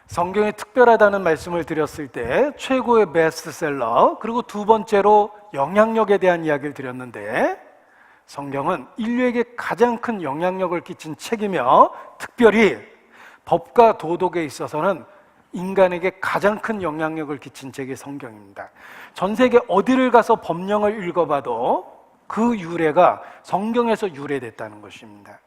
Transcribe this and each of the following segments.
성경이 특별하다는 말씀을 드렸을 때 최고의 베스트셀러, 그리고 두 번째로 영향력에 대한 이야기를 드렸는데, 성경은 인류에게 가장 큰 영향력을 끼친 책이며 특별히 법과 도덕에 있어서는 인간에게 가장 큰 영향력을 끼친 책이 성경입니다. 전 세계 어디를 가서 법령을 읽어봐도 그 유래가 성경에서 유래됐다는 것입니다.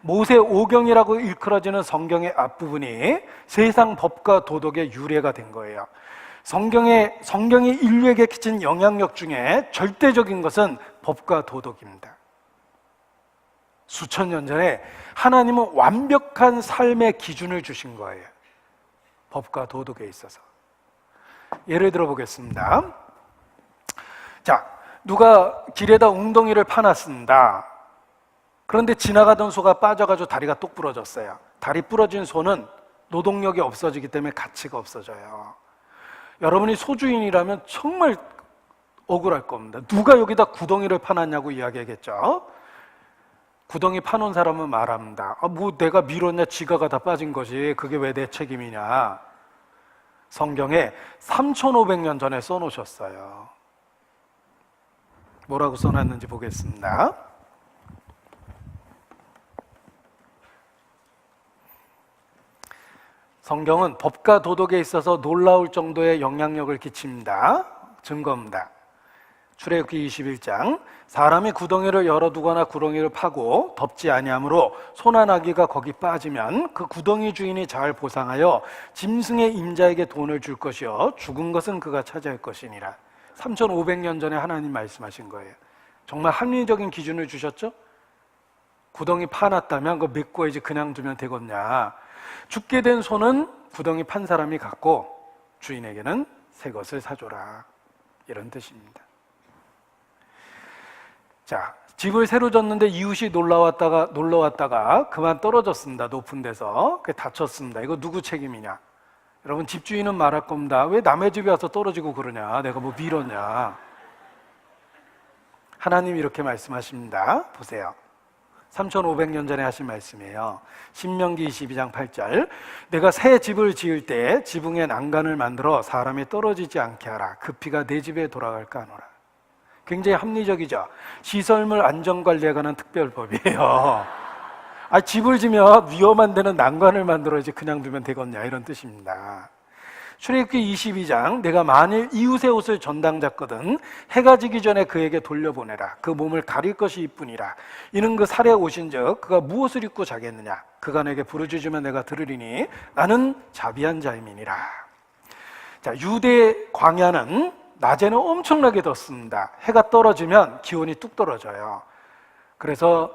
모세 오경이라고 일컬어지는 성경의 앞부분이 세상 법과 도덕의 유래가 된 거예요. 성경이 인류에게 끼친 영향력 중에 절대적인 것은 법과 도덕입니다. 수천 년 전에 하나님은 완벽한 삶의 기준을 주신 거예요. 법과 도덕에 있어서. 예를 들어 보겠습니다. 자, 누가 길에다 웅덩이를 파놨습니다. 그런데 지나가던 소가 빠져가지고 다리가 똑 부러졌어요. 다리 부러진 소는 노동력이 없어지기 때문에 가치가 없어져요. 여러분이 소주인이라면 정말 억울할 겁니다. 누가 여기다 구덩이를 파놨냐고 이야기하겠죠. 구덩이 파놓은 사람은 말합니다. 뭐 내가 밀었냐, 지가 다 빠진 거지, 그게 왜 내 책임이냐. 성경에 3,500년 전에 써놓으셨어요. 뭐라고 써놨는지 보겠습니다. 성경은 법과 도덕에 있어서 놀라울 정도의 영향력을 끼칩니다. 증거입니다. 출애굽기 21장, 사람이 구덩이를 열어두거나 구덩이를 파고 덮지 아니하므로 소나 나귀가 거기 빠지면 그 구덩이 주인이 잘 보상하여 짐승의 임자에게 돈을 줄 것이요 죽은 것은 그가 차지할 것이니라. 3,500년 전에 하나님 말씀하신 거예요. 정말 합리적인 기준을 주셨죠? 구덩이 파놨다면 그거 메꿔야지 그냥 두면 되겠냐. 죽게 된 소는 구덩이 판 사람이 갖고 주인에게는 새 것을 사줘라, 이런 뜻입니다. 자, 집을 새로 졌는데 이웃이 놀러 왔다가 그만 떨어졌습니다. 높은 데서. 그게 다쳤습니다. 이거 누구 책임이냐? 여러분, 집주인은 말할 겁니다. 왜 남의 집에 와서 떨어지고 그러냐? 내가 뭐 밀었냐? 하나님 이렇게 말씀하십니다. 보세요. 3,500년 전에 하신 말씀이에요. 신명기 22장 8절, 내가 새 집을 지을 때 지붕에 난간을 만들어 사람이 떨어지지 않게 하라. 그 피가 내 집에 돌아갈까 하노라. 굉장히 합리적이죠. 시설물 안전관리에 관한 특별법이에요. 집을 지면 위험한 데는 난간을 만들어야지 그냥 두면 되겠냐, 이런 뜻입니다. 출애굽기 22장, 내가 만일 이웃의 옷을 전당 잡거든 해가 지기 전에 그에게 돌려보내라. 그 몸을 가릴 것이 이뿐이라. 이는 그 살에 오신즉 그가 무엇을 입고 자겠느냐. 그가 내게 부르짖으면 내가 들으리니 나는 자비한 자임이니라. 자, 유대 광야는 낮에는 엄청나게 덥습니다. 해가 떨어지면 기온이 뚝 떨어져요. 그래서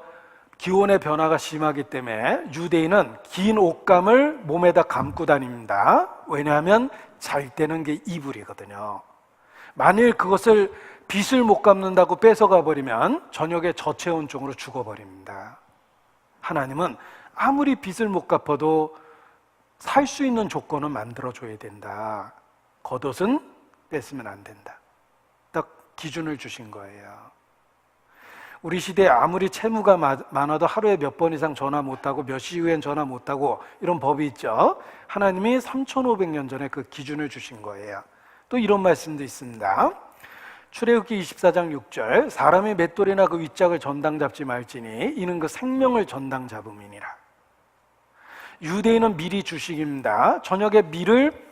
기온의 변화가 심하기 때문에 유대인은 긴 옷감을 몸에다 감고 다닙니다. 왜냐하면 잘 때는 게 이불이거든요. 만일 그것을 빛을 못 감는다고 뺏어가 버리면 저녁에 저체온증으로 죽어버립니다. 하나님은 아무리 빛을 못 갚아도 살 수 있는 조건은 만들어줘야 된다. 겉옷은 뺏으면 안 된다. 딱 기준을 주신 거예요. 우리 시대에 아무리 채무가 많아도 하루에 몇 번 이상 전화 못하고 몇 시 이후엔 전화 못하고 이런 법이 있죠. 하나님이 3,500년 전에 그 기준을 주신 거예요. 또 이런 말씀도 있습니다. 출애굽기 24장 6절, 사람이 맷돌이나 그 윗짝을 전당 잡지 말지니 이는 그 생명을 전당 잡음이니라. 유대인은 밀이 주식입니다. 저녁에 밀을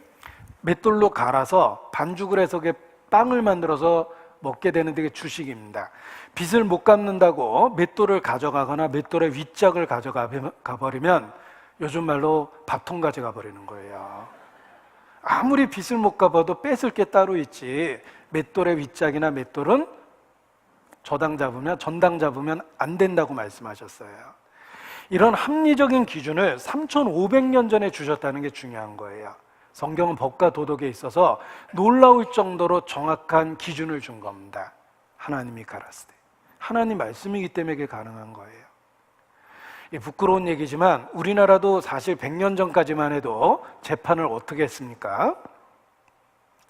맷돌로 갈아서 반죽을 해서 빵을 만들어서 먹게 되는 되게 주식입니다. 빛을 못 갚는다고 맷돌을 가져가거나 맷돌의 윗짝을 가져가 버리면 요즘 말로 밥통 가져가 버리는 거예요. 아무리 빛을 못 갚아도 뺏을 게 따로 있지, 맷돌의 윗짝이나 맷돌은 전당 잡으면 안 된다고 말씀하셨어요. 이런 합리적인 기준을 3,500년 전에 주셨다는 게 중요한 거예요. 성경은 법과 도덕에 있어서 놀라울 정도로 정확한 기준을 준 겁니다. 하나님이 가라스되, 하나님 말씀이기 때문에 그게 가능한 거예요. 부끄러운 얘기지만 우리나라도 사실 100년 전까지만 해도 재판을 어떻게 했습니까?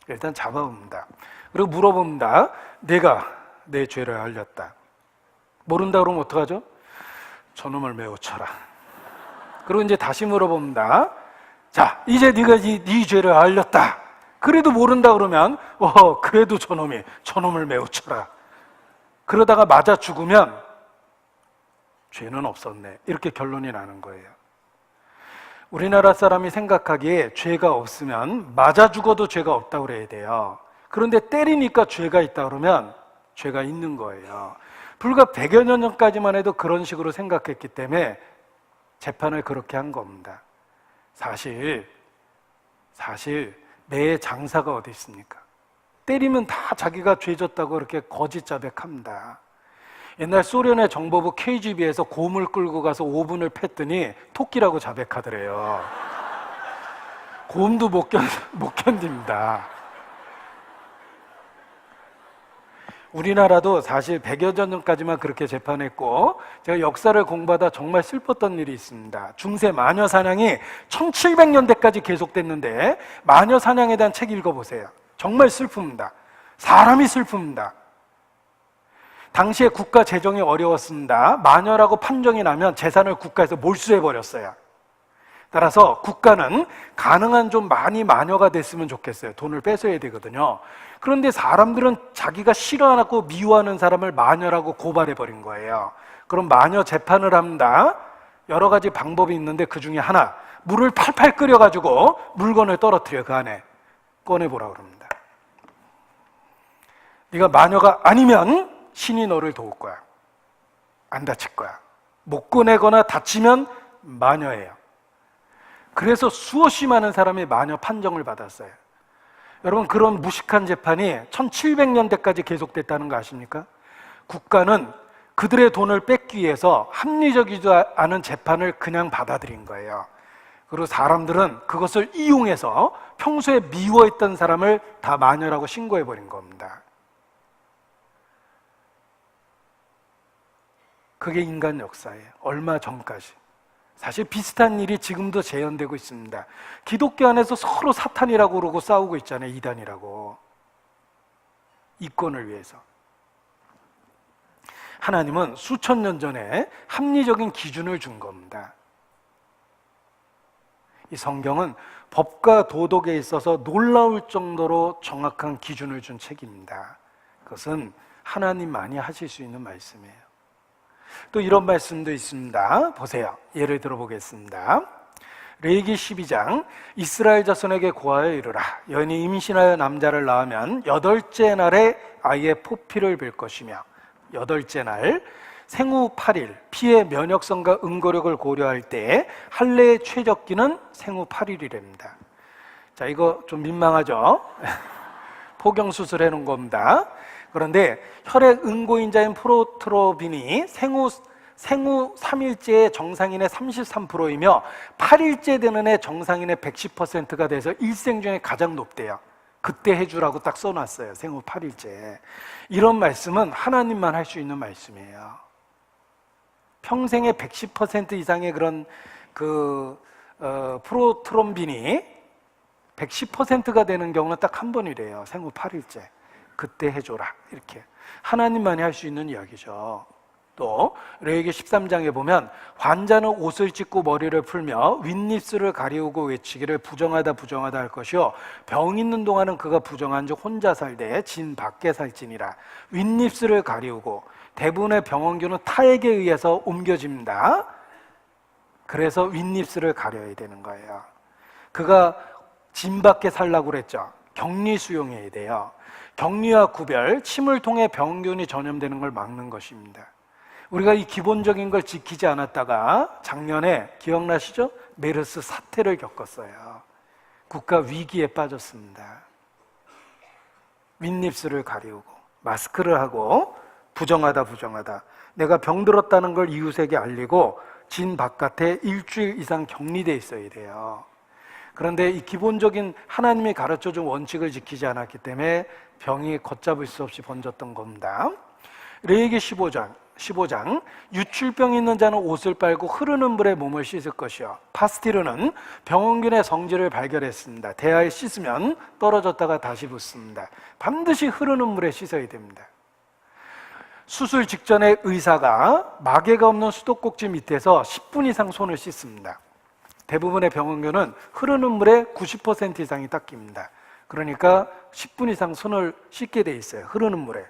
일단 잡아봅니다. 그리고 물어봅니다. 내가 내 죄를 알렸다. 모른다 그러면 어떡하죠? 저놈을 매우 쳐라. 그리고 이제 다시 물어봅니다. 자, 이제 네가 네 죄를 알렸다. 그래도 모른다 그러면 그래도 저놈을 매우 쳐라. 그러다가 맞아 죽으면 죄는 없었네. 이렇게 결론이 나는 거예요. 우리나라 사람이 생각하기에 죄가 없으면 맞아 죽어도 죄가 없다고 그래야 돼요. 그런데 때리니까 죄가 있다 그러면 죄가 있는 거예요. 불과 100여 년 전까지만 해도 그런 식으로 생각했기 때문에 재판을 그렇게 한 겁니다. 사실 내 장사가 어디 있습니까? 때리면 다 자기가 죄 졌다고 그렇게 거짓 자백합니다. 옛날 소련의 정보부 KGB에서 곰을 끌고 가서 오븐을 팼더니 토끼라고 자백하더래요. 곰도 못 견딥니다. 우리나라도 사실 100여 년 전까지만 그렇게 재판했고, 제가 역사를 공부하다 정말 슬펐던 일이 있습니다. 중세 마녀 사냥이 1700년대까지 계속됐는데 마녀 사냥에 대한 책 읽어보세요. 정말 슬픕니다. 사람이 슬픕니다. 당시에 국가 재정이 어려웠습니다. 마녀라고 판정이 나면 재산을 국가에서 몰수해버렸어요. 따라서 국가는 가능한 좀 많이 마녀가 됐으면 좋겠어요. 돈을 뺏어야 되거든요. 그런데 사람들은 자기가 싫어하고 미워하는 사람을 마녀라고 고발해버린 거예요. 그럼 마녀 재판을 합니다. 여러 가지 방법이 있는데 그 중에 하나, 물을 팔팔 끓여가지고 물건을 떨어뜨려 그 안에 꺼내보라고 그럽니다. 네가 마녀가 아니면 신이 너를 도울 거야. 안 다칠 거야. 못 꺼내거나 다치면 마녀예요. 그래서 수없이 많은 사람이 마녀 판정을 받았어요. 여러분, 그런 무식한 재판이 1700년대까지 계속됐다는 거 아십니까? 국가는 그들의 돈을 뺏기 위해서 합리적이지 않은 재판을 그냥 받아들인 거예요. 그리고 사람들은 그것을 이용해서 평소에 미워했던 사람을 다 마녀라고 신고해버린 겁니다. 그게 인간 역사예요. 얼마 전까지. 사실 비슷한 일이 지금도 재현되고 있습니다. 기독교 안에서 서로 사탄이라고 그러고 싸우고 있잖아요. 이단이라고. 이권을 위해서. 하나님은 수천 년 전에 합리적인 기준을 준 겁니다. 이 성경은 법과 도덕에 있어서 놀라울 정도로 정확한 기준을 준 책입니다. 그것은 하나님만이 하실 수 있는 말씀이에요. 또 이런 말씀도 있습니다. 보세요. 예를 들어보겠습니다. 레위기 12장, 이스라엘 자손에게 고하여 이르라. 여인이 임신하여 남자를 낳으면 8째 날에 아이의 포피를 뵐 것이며 8째 날 생후 8일 피의 면역성과 응고력을 고려할 때 할례의 최적기는 생후 8일이랍니다. 자, 이거 좀 민망하죠? 포경 수술해 놓은 겁니다. 그런데 혈액 응고인자인 프로트로빈이 생후 3일째의 정상인의 33%이며 8일째 되는 애 정상인의 110%가 돼서 일생 중에 가장 높대요. 그때 해주라고 딱 써놨어요. 생후 8일째. 이런 말씀은 하나님만 할 수 있는 말씀이에요. 평생에 110% 이상의 그런 프로트롬빈이 110%가 되는 경우는 딱 한 번이래요. 생후 8일째. 그때 해줘라. 이렇게 하나님만이 할 수 있는 이야기죠. 또 레위기 13장에 보면 환자는 옷을 찢고 머리를 풀며 윗입술을 가리우고 외치기를 부정하다 부정하다 할 것이요 병 있는 동안은 그가 부정한즉 혼자 살되 진 밖에 살지니라. 윗입술을 가리우고, 대부분의 병원교는 타액에 의해서 옮겨집니다. 그래서 윗입술을 가려야 되는 거예요. 그가 진 밖에 살라고 그랬죠. 격리 수용해야 돼요. 격리와 구별, 침을 통해 병균이 전염되는 걸 막는 것입니다. 우리가 이 기본적인 걸 지키지 않았다가 작년에 기억나시죠? 메르스 사태를 겪었어요. 국가 위기에 빠졌습니다. 윗입술을 가리우고 마스크를 하고 부정하다 내가 병들었다는 걸 이웃에게 알리고 진 바깥에 일주일 이상 격리돼 있어야 돼요. 그런데 이 기본적인 하나님이 가르쳐준 원칙을 지키지 않았기 때문에 병이 걷잡을 수 없이 번졌던 겁니다. 레위기 15장 유출병 있는 자는 옷을 빨고 흐르는 물에 몸을 씻을 것이요 파스티르는 병원균의 성질을 발견했습니다. 대야에 씻으면 떨어졌다가 다시 붓습니다. 반드시 흐르는 물에 씻어야 됩니다. 수술 직전에 의사가 마개가 없는 수도꼭지 밑에서 10분 이상 손을 씻습니다. 대부분의 병원교는 흐르는 물의 90% 이상이 닦입니다. 그러니까 10분 이상 손을 씻게 돼 있어요. 흐르는 물에.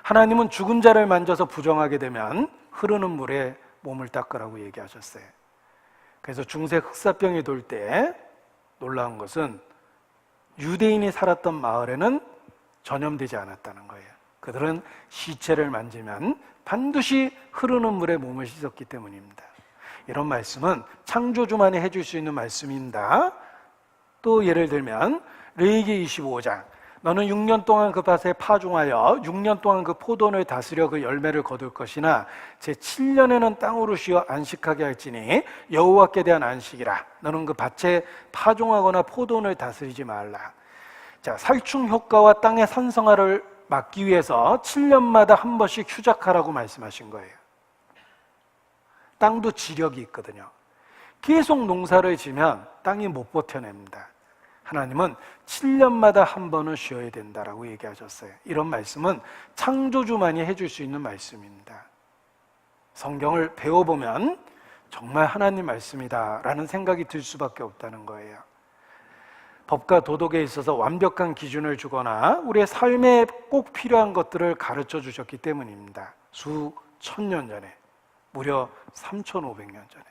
하나님은 죽은 자를 만져서 부정하게 되면 흐르는 물에 몸을 닦으라고 얘기하셨어요. 그래서 중세 흑사병이 돌 때 놀라운 것은 유대인이 살았던 마을에는 전염되지 않았다는 거예요. 그들은 시체를 만지면 반드시 흐르는 물에 몸을 씻었기 때문입니다. 이런 말씀은 창조주만이 해줄 수 있는 말씀입니다. 또 예를 들면 레위기 25장, 너는 6년 동안 그 밭에 파종하여 6년 동안 그 포도원을 다스려 그 열매를 거둘 것이나 제7년에는 땅으로 쉬어 안식하게 할지니 여호와께 대한 안식이라. 너는 그 밭에 파종하거나 포도원을 다스리지 말라. 자, 살충 효과와 땅의 산성화를 막기 위해서 7년마다 한 번씩 휴작하라고 말씀하신 거예요. 땅도 지력이 있거든요. 계속 농사를 지면 땅이 못 버텨냅니다. 하나님은 7년마다 한 번은 쉬어야 된다라고 얘기하셨어요. 이런 말씀은 창조주만이 해줄 수 있는 말씀입니다. 성경을 배워보면 정말 하나님 말씀이다라는 생각이 들 수밖에 없다는 거예요. 법과 도덕에 있어서 완벽한 기준을 주거나 우리의 삶에 꼭 필요한 것들을 가르쳐 주셨기 때문입니다. 수천 년 전에, 무려 3,500년 전에.